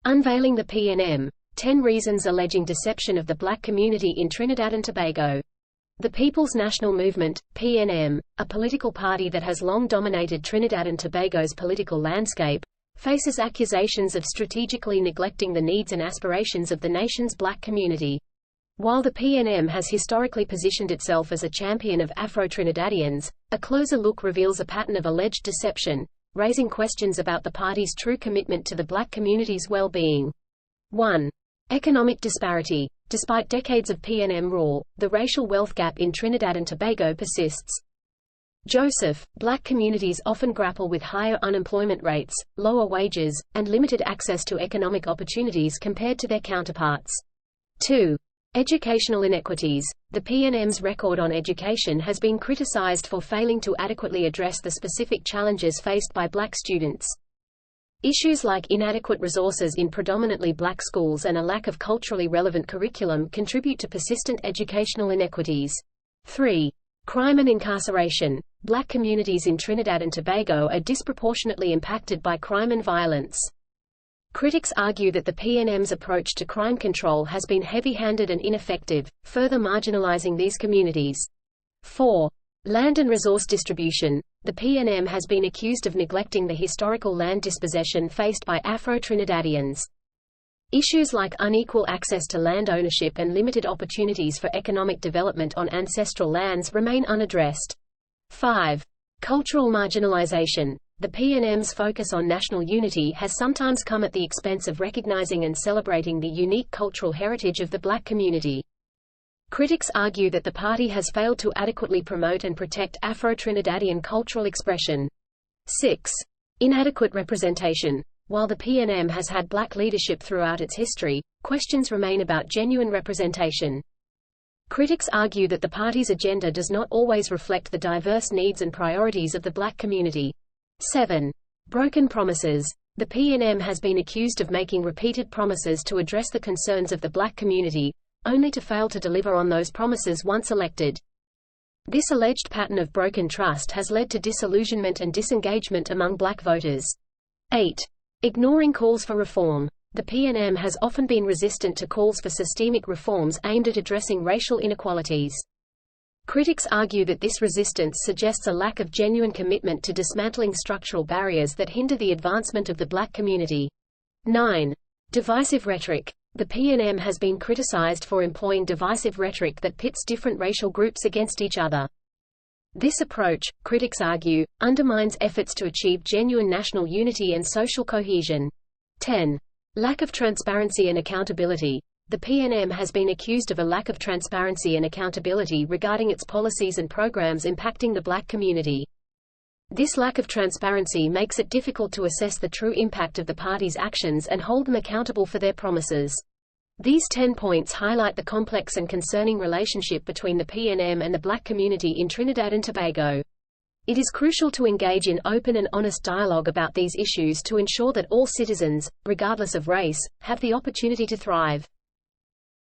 Unveiling the PNM, 10 Reasons Alleging Deception of the Black Community in Trinidad and Tobago. The People's National Movement, PNM, a political party that has long dominated Trinidad and Tobago's political landscape, faces accusations of strategically neglecting the needs and aspirations of the nation's black community. While the PNM has historically positioned itself as a champion of Afro-Trinidadians, a closer look reveals a pattern of alleged deception, raising questions about the party's true commitment to the black community's well-being. 1. Economic disparity. Despite decades of PNM rule, the racial wealth gap in Trinidad and Tobago persists. Joseph, black communities often grapple with higher unemployment rates, lower wages, and limited access to economic opportunities compared to their counterparts. 2. Educational inequities. The PNM's record on education has been criticized for failing to adequately address the specific challenges faced by black students. Issues like inadequate resources in predominantly black schools and a lack of culturally relevant curriculum contribute to persistent educational inequities. 3. Crime and incarceration. Black communities in Trinidad and Tobago are disproportionately impacted by crime and violence. Critics argue that the PNM's approach to crime control has been heavy-handed and ineffective, further marginalizing these communities. 4. Land and resource distribution. The PNM has been accused of neglecting the historical land dispossession faced by Afro-Trinidadians. Issues like unequal access to land ownership and limited opportunities for economic development on ancestral lands remain unaddressed. 5. Cultural marginalization. The PNM's focus on national unity has sometimes come at the expense of recognizing and celebrating the unique cultural heritage of the black community. Critics argue that the party has failed to adequately promote and protect Afro-Trinidadian cultural expression. 6. Inadequate representation. While the PNM has had black leadership throughout its history, questions remain about genuine representation. Critics argue that the party's agenda does not always reflect the diverse needs and priorities of the black community. 7. Broken promises. The PNM has been accused of making repeated promises to address the concerns of the black community, only to fail to deliver on those promises once elected. This alleged pattern of broken trust has led to disillusionment and disengagement among black voters. 8. Ignoring calls for reform. The PNM has often been resistant to calls for systemic reforms aimed at addressing racial inequalities. Critics argue that this resistance suggests a lack of genuine commitment to dismantling structural barriers that hinder the advancement of the black community. 9. Divisive rhetoric. The PNM has been criticized for employing divisive rhetoric that pits different racial groups against each other. This approach, critics argue, undermines efforts to achieve genuine national unity and social cohesion. 10. Lack of transparency and accountability. The PNM has been accused of a lack of transparency and accountability regarding its policies and programs impacting the black community. This lack of transparency makes it difficult to assess the true impact of the party's actions and hold them accountable for their promises. These 10 points highlight the complex and concerning relationship between the PNM and the black community in Trinidad and Tobago. It is crucial to engage in open and honest dialogue about these issues to ensure that all citizens, regardless of race, have the opportunity to thrive.